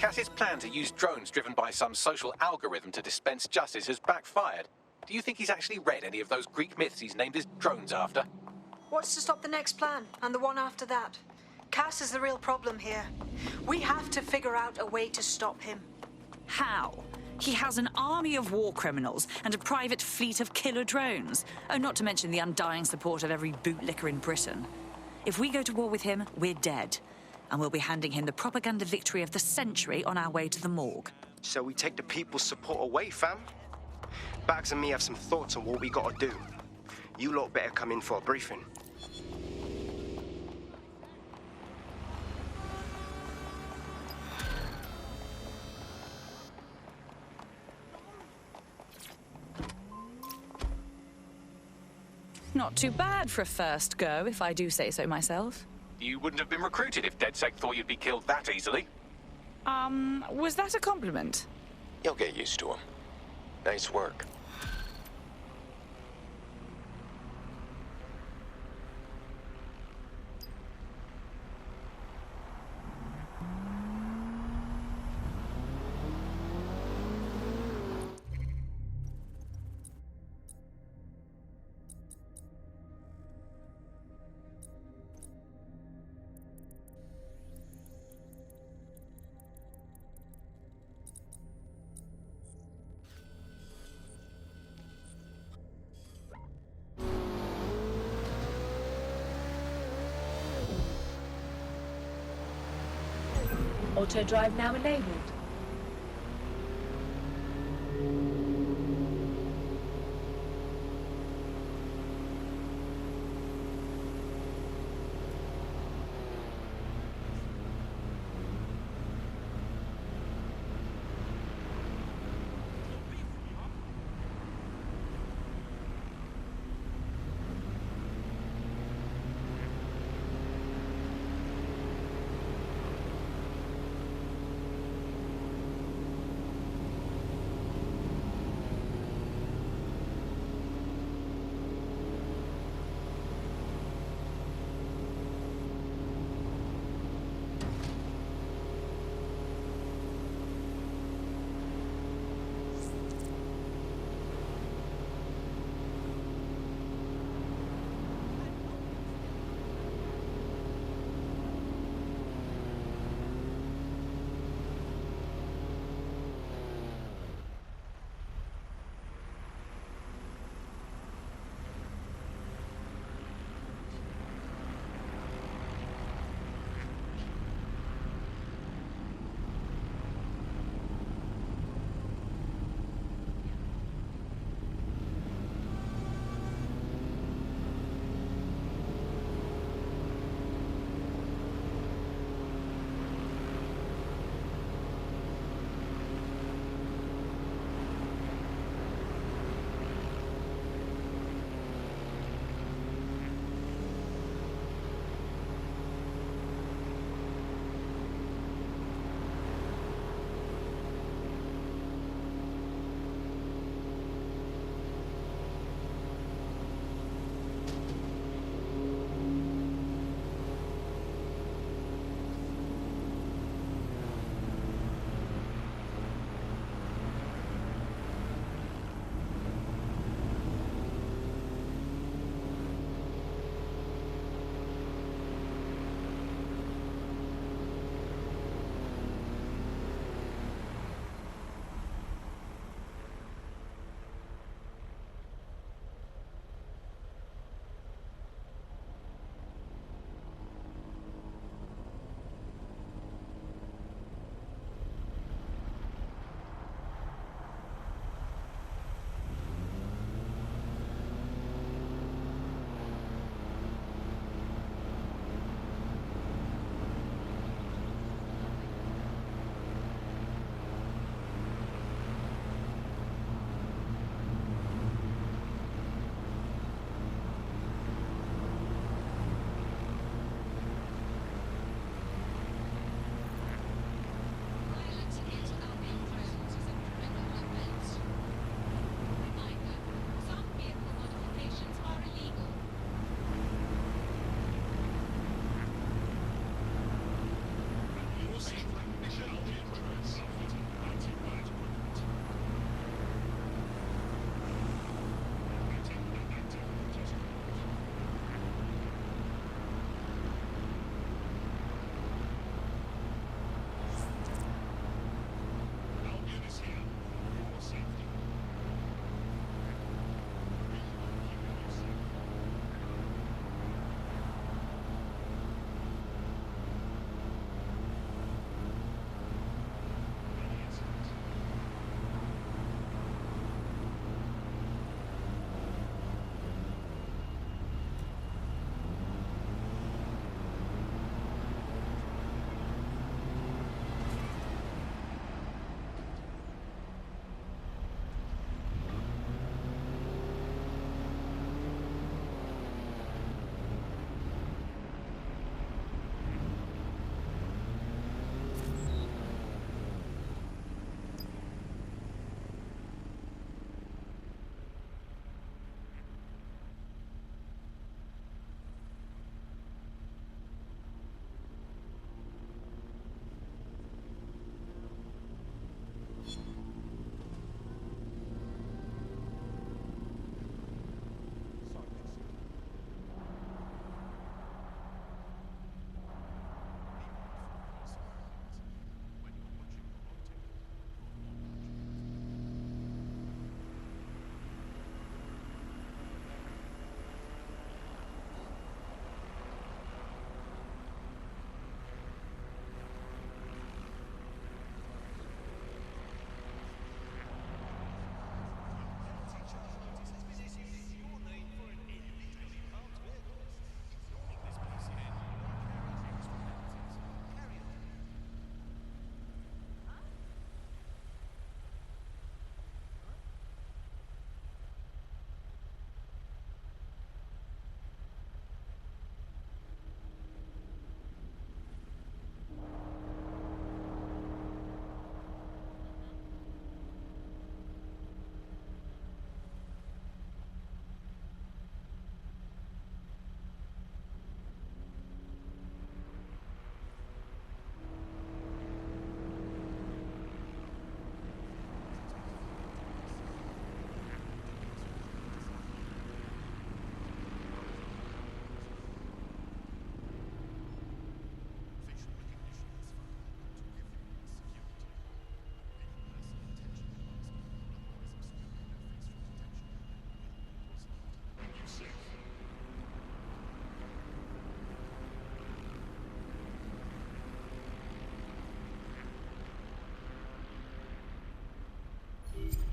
Cass's plan to use drones driven by some social algorithm to dispense justice has backfired. Do you think he's actually read any of those Greek myths he's named his drones after? What's to stop the next plan, and the one after that? Cass is the real problem here. We have to figure out a way to stop him. How? He has an army of war criminals and a private fleet of killer drones. Oh, not to mention the undying support of every bootlicker in Britain. If we go to war with him, we're dead. And we'll be handing him the propaganda victory of the century on our way to the morgue. So we take the people's support away, fam? Bags and me have some thoughts on what we gotta do. You lot better come in for a briefing. Not too bad for a first go, if I do say so myself. You wouldn't have been recruited if DedSec thought you'd be killed that easily. Was that a compliment? You'll get used to him. Nice work. Auto drive now enabled.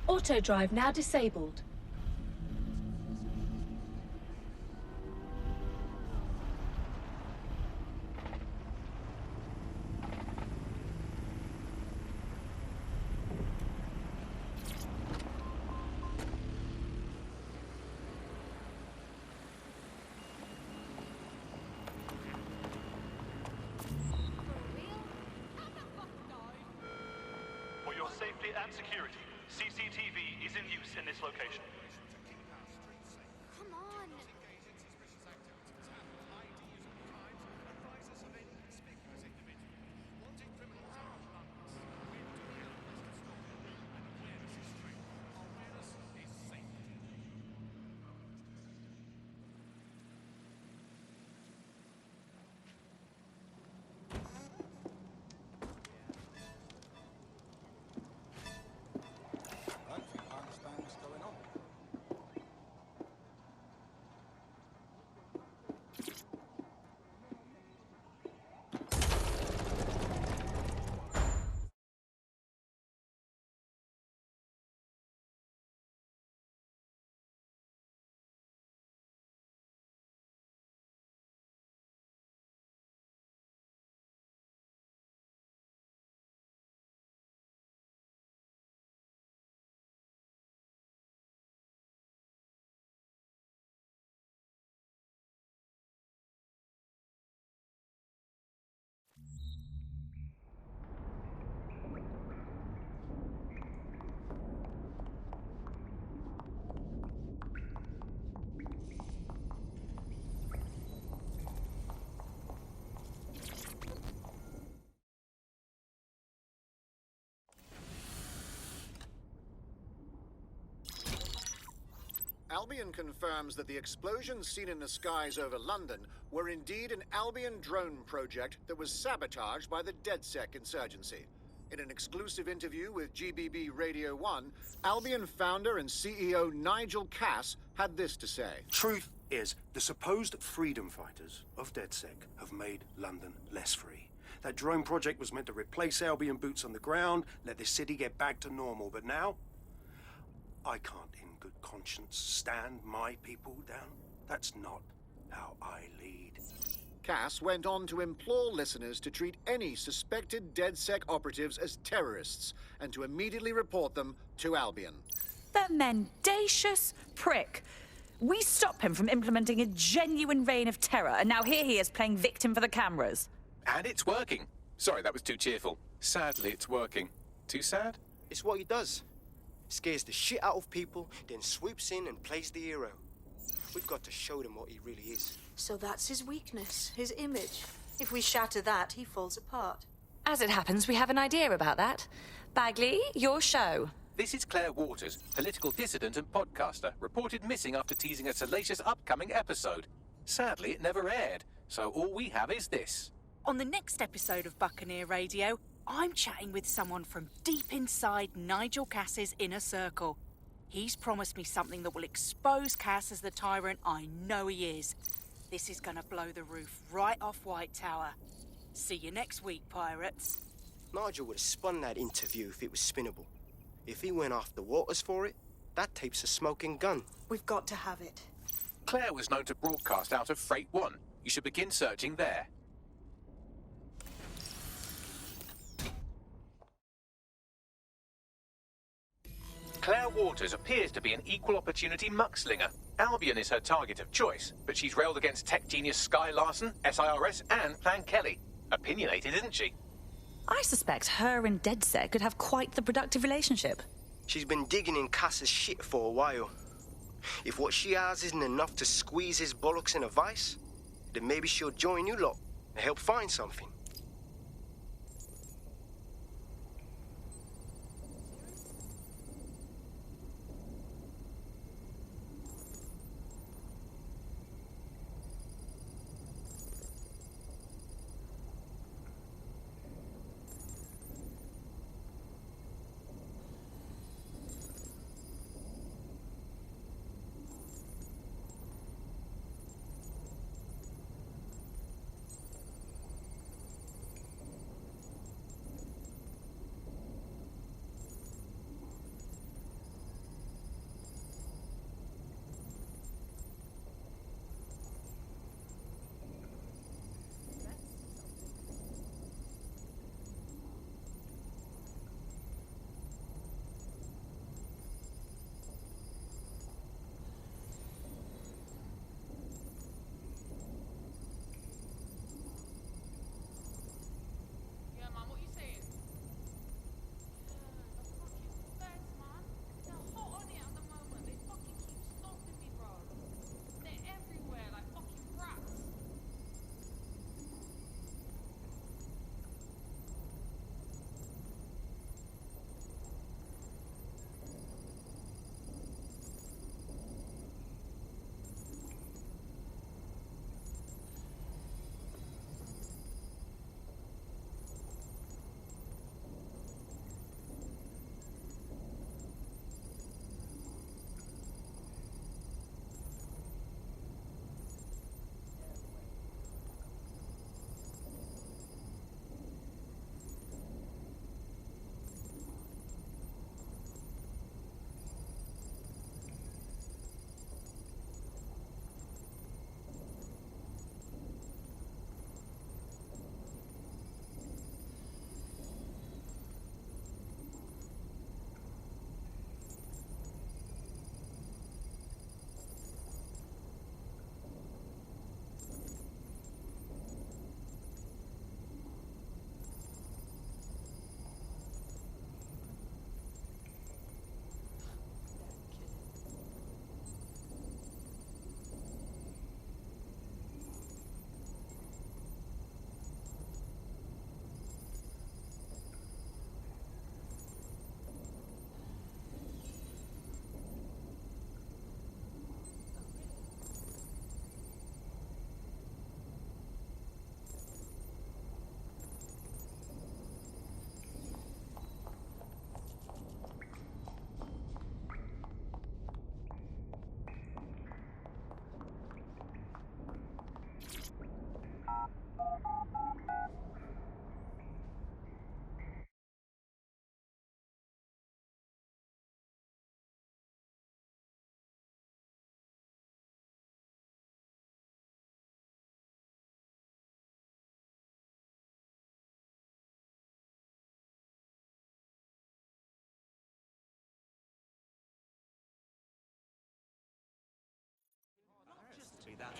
Auto drive now disabled. For your safety and security, CCTV is in use in this location. Come on. Albion confirms that the explosions seen in the skies over London were indeed an Albion drone project that was sabotaged by the DedSec insurgency. In an exclusive interview with GBB Radio 1, Albion founder and CEO Nigel Cass had this to say. Truth is, the supposed freedom fighters of DedSec have made London less free. That drone project was meant to replace Albion boots on the ground, let the city get back to normal, but now I can't in good conscience stand my people down. That's not how I lead. Cass went on to implore listeners to treat any suspected DedSec operatives as terrorists and to immediately report them to Albion. The mendacious prick. We stop him from implementing a genuine reign of terror, and now here he is playing victim for the cameras. And it's working. Sorry, that was too cheerful. Sadly, it's working. Too sad? It's what he does. Scares the shit out of people, then swoops in and plays the hero. We've got to show them what he really is. So that's his weakness, his image. If we shatter that, he falls apart. As it happens, we have an idea about that. Bagley, your show. This is Claire Waters, political dissident and podcaster, reported missing after teasing a salacious upcoming episode. Sadly, it never aired, so all we have is this. On the next episode of Buccaneer Radio, I'm chatting with someone from deep inside Nigel Cass's inner circle. He's promised me something that will expose Cass as the tyrant I know he is. This is gonna blow the roof right off White Tower. See you next week, pirates. Nigel would have spun that interview if it was spinnable. If he went after Waters for it, that tape's a smoking gun. We've got to have it. Claire was known to broadcast out of Freight 1. You should begin searching there. Claire Waters appears to be an equal opportunity muckslinger. Albion is her target of choice, but she's railed against tech genius Sky Larson, SIRS, and Plan Kelly. Opinionated, isn't she? I suspect her and DedSec could have quite the productive relationship. She's been digging in Cass's shit for a while. If what she has isn't enough to squeeze his bollocks in a vice, then maybe she'll join you lot and help find something.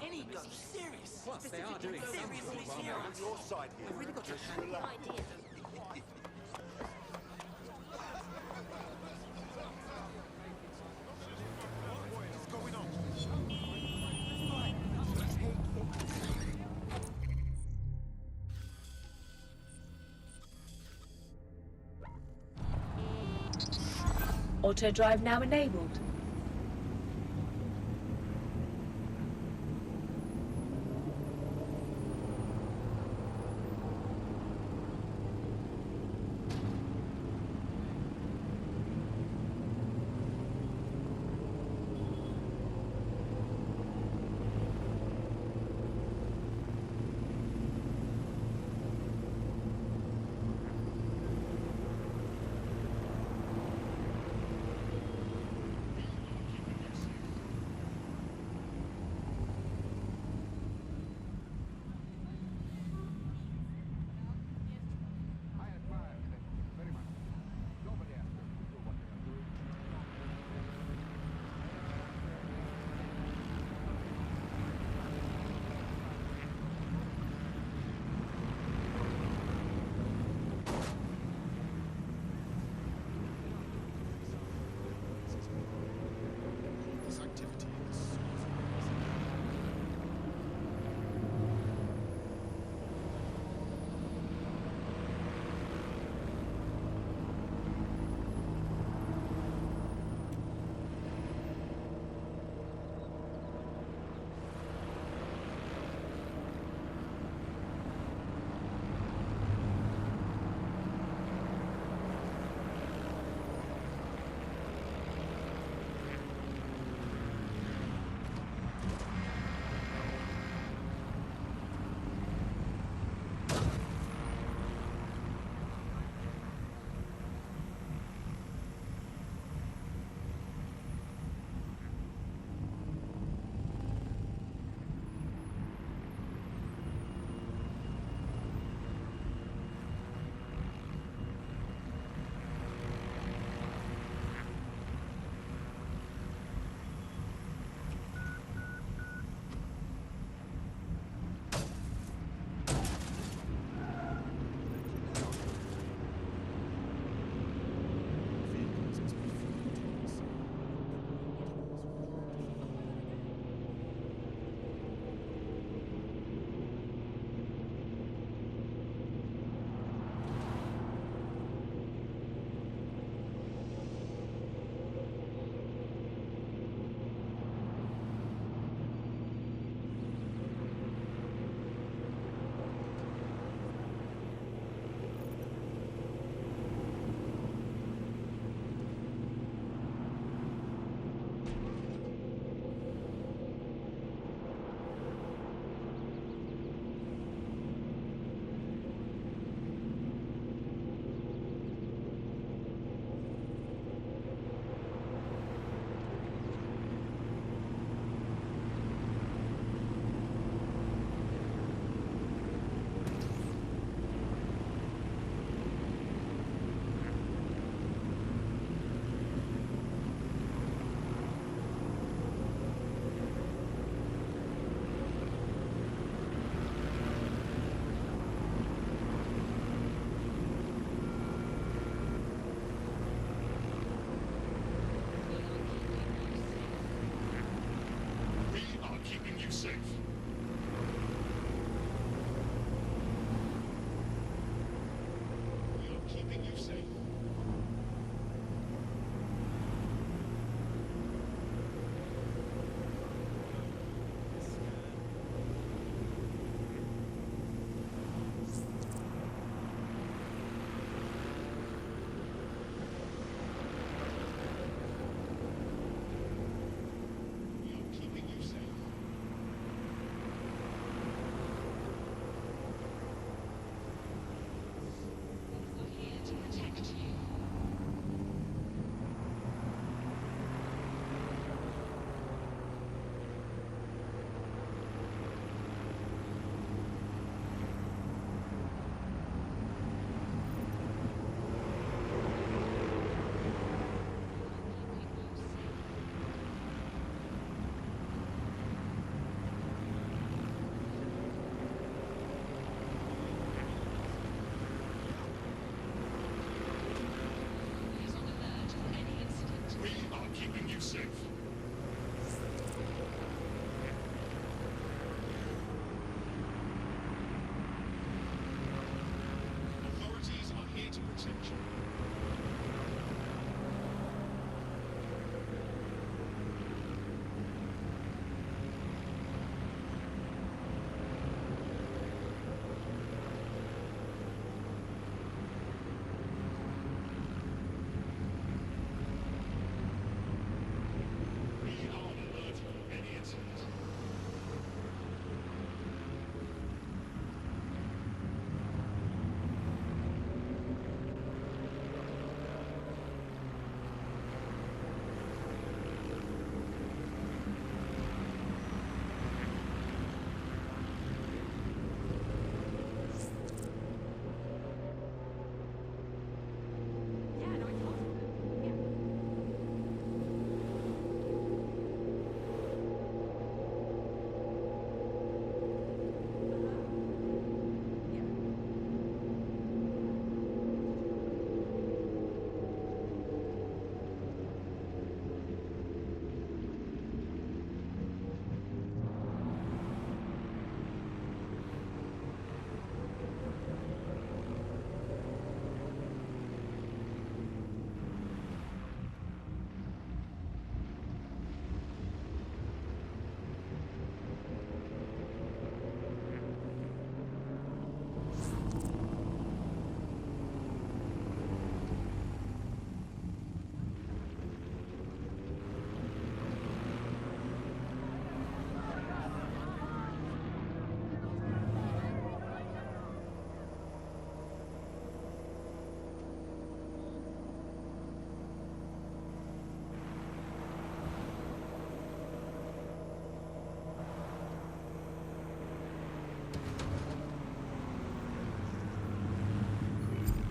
any ghost. Serious. Plus, they are doing Seriously something. serious. Your side here. I've really got to handle Good idea. Auto drive now enabled.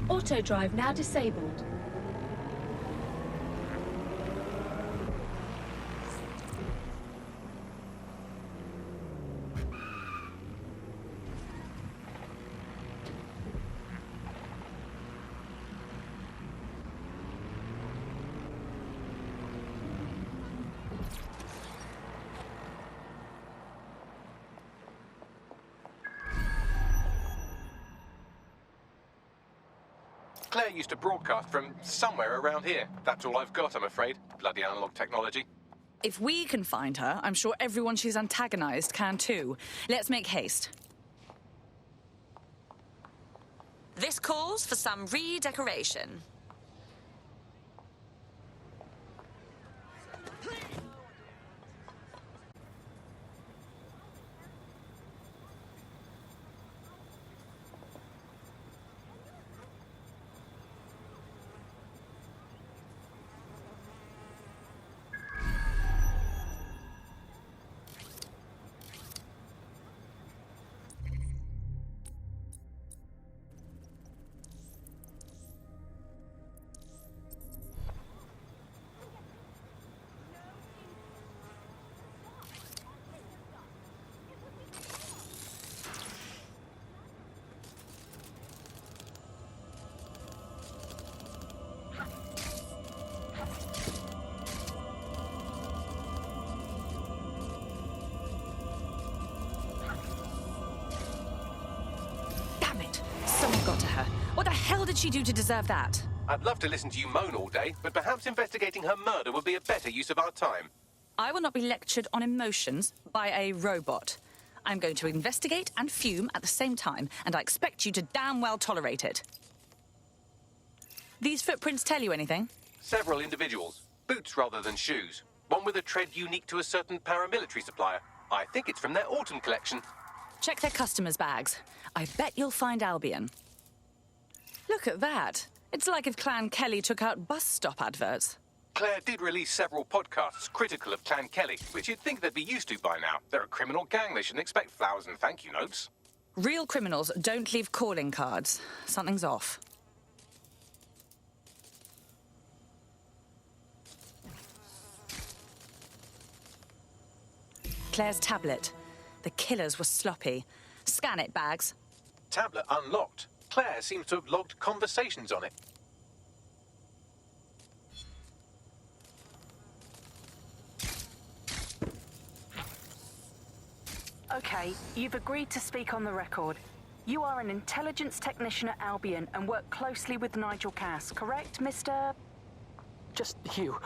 Auto drive now disabled. Claire used to broadcast from somewhere around here. That's all I've got, I'm afraid. Bloody analog technology. If we can find her, I'm sure everyone she's antagonized can too. Let's make haste. This calls for some redecoration. Got to her. What the hell did she do to deserve that? I'd love to listen to you moan all day, but perhaps investigating her murder would be a better use of our time. I will not be lectured on emotions by a robot. I'm going to investigate and fume at the same time, and I expect you to damn well tolerate it. These footprints tell you anything? Several individuals. Boots rather than shoes. One with a tread unique to a certain paramilitary supplier. I think it's from their autumn collection. Check their customers' bags. I bet you'll find Albion. Look at that. It's like if Clan Kelly took out bus stop adverts. Claire did release several podcasts critical of Clan Kelly, which you'd think they'd be used to by now. They're a criminal gang. They shouldn't expect flowers and thank you notes. Real criminals don't leave calling cards. Something's off. Claire's tablet. The killers were sloppy. Scan it, Bags. Tablet unlocked. Claire seems to have logged conversations on it. Okay, you've agreed to speak on the record. You are an intelligence technician at Albion and work closely with Nigel Cass, correct, Mr.? Just you.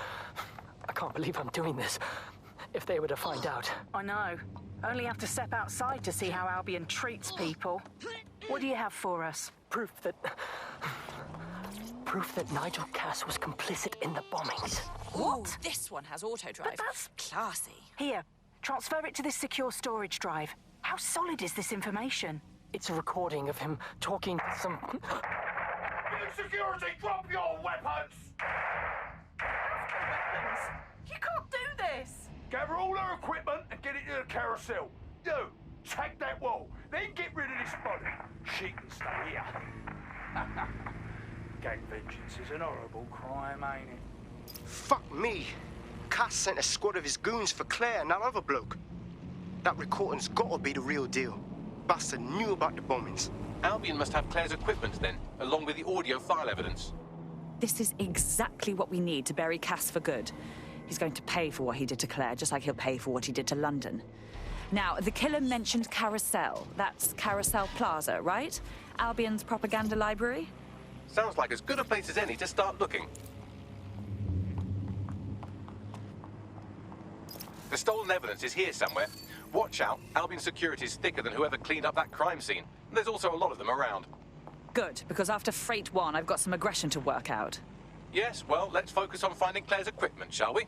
I can't believe I'm doing this. If they were to find out. I know. Only have to step outside to see how Albion treats people. What do you have for us? Proof that Nigel Cass was complicit in the bombings. What? This one has auto-drive. That's classy. Here, transfer it to this secure storage drive. How solid is this information? It's a recording of him talking to some... Security, drop your weapons! Weapons? You can't do this! Gather all our equipment and get it to the carousel. You, take that wall, then get rid of this body. She can stay here. Gang vengeance is an horrible crime, ain't it? Fuck me. Cass sent a squad of his goons for Claire and that other bloke. That recording's gotta be the real deal. Bastard knew about the bombings. Albion must have Claire's equipment then, along with the audio file evidence. This is exactly what we need to bury Cass for good. He's going to pay for what he did to Claire, just like he'll pay for what he did to London. Now, the killer mentioned Carousel. That's Carousel Plaza, right? Albion's propaganda library? Sounds like as good a place as any to start looking. The stolen evidence is here somewhere. Watch out, Albion security is thicker than whoever cleaned up that crime scene. There's also a lot of them around. Good, because after Freight 1, I've got some aggression to work out. Yes, well, let's focus on finding Claire's equipment, shall we?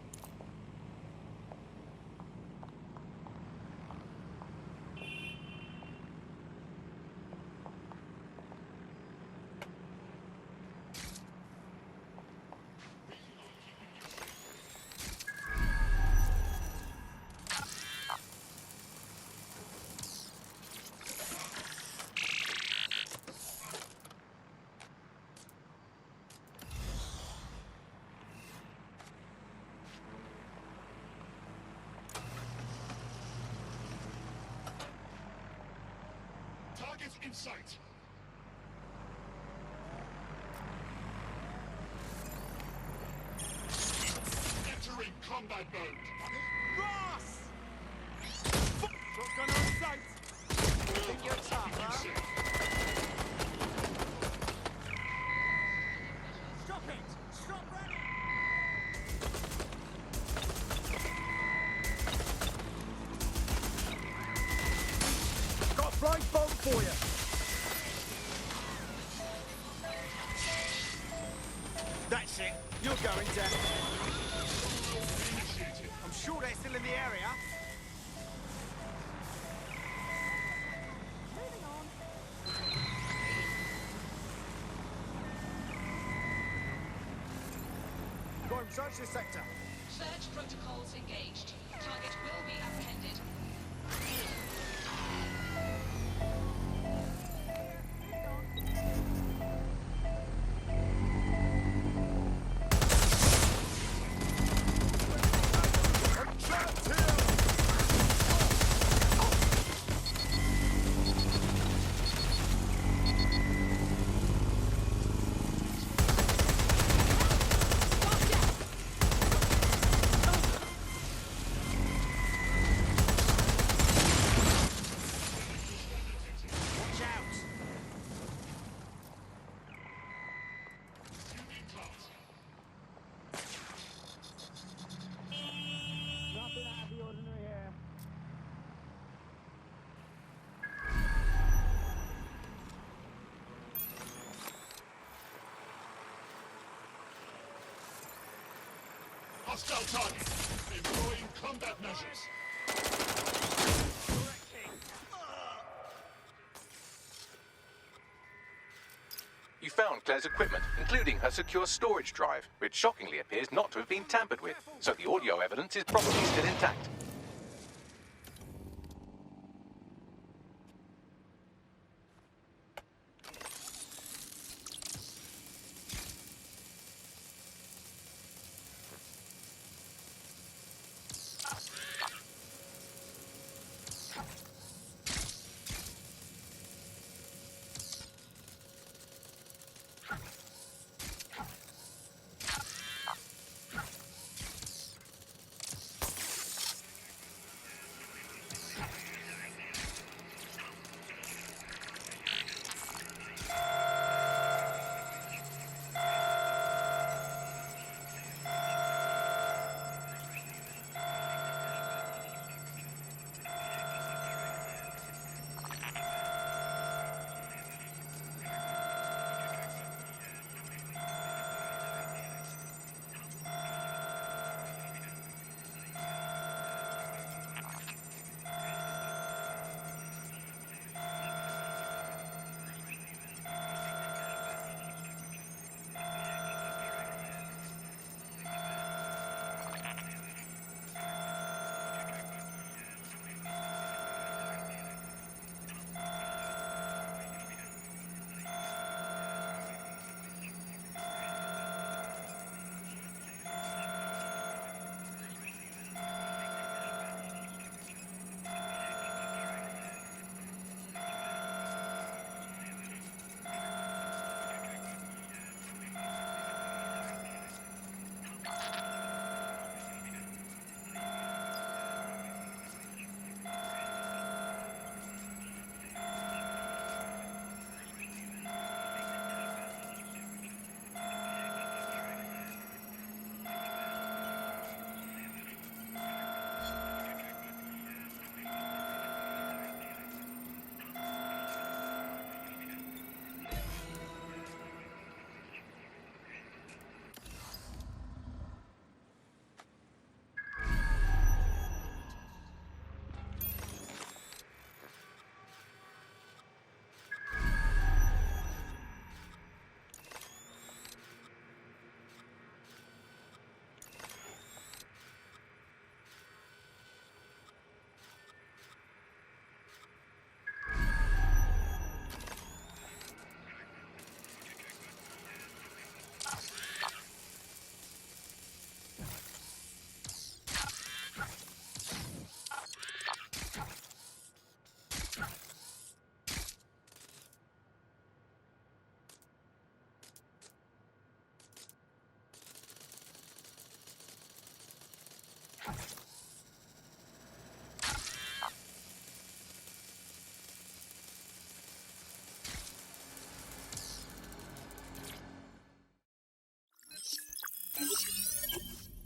Target in sight. Entering combat mode. Ross! Shotgun on sight. Think you're tough, huh? Stop it! Stop running! Got a flying bomb for you. That's it. You're going down. I'm sure they're still in the area. Moving on. Go and search this sector. Search protocols engaged. Target will be apprehended. Hostile target. Employing combat measures. You found Claire's equipment, including her secure storage drive, which shockingly appears not to have been tampered with, so the audio evidence is probably still intact.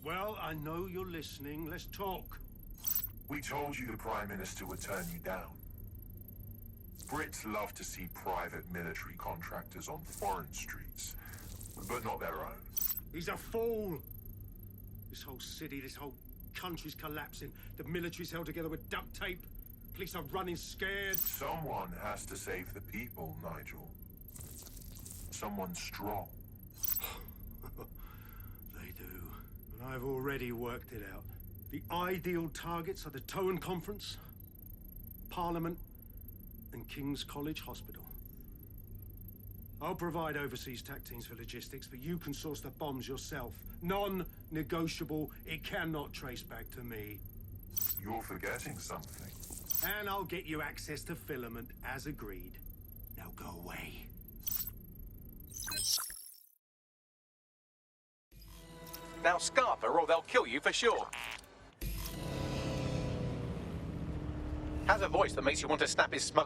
Well, I know you're listening. Let's talk. We told you the Prime Minister would turn you down. Brits love to see private military contractors on foreign streets, but not their own. He's a fool. This whole city, this whole country's collapsing. The military's held together with duct tape. Police are running scared. Someone has to save the people, Nigel. Someone strong. They do. And I've already worked it out. The ideal targets are the Towan Conference, Parliament, and King's College Hospital. I'll provide overseas tac teams for logistics, but you can source the bombs yourself. Non-negotiable. It cannot trace back to me. You're forgetting something. And I'll get you access to filament, as agreed. Now go away. Now scarp her or they'll kill you for sure. Has a voice that makes you want to snap his smug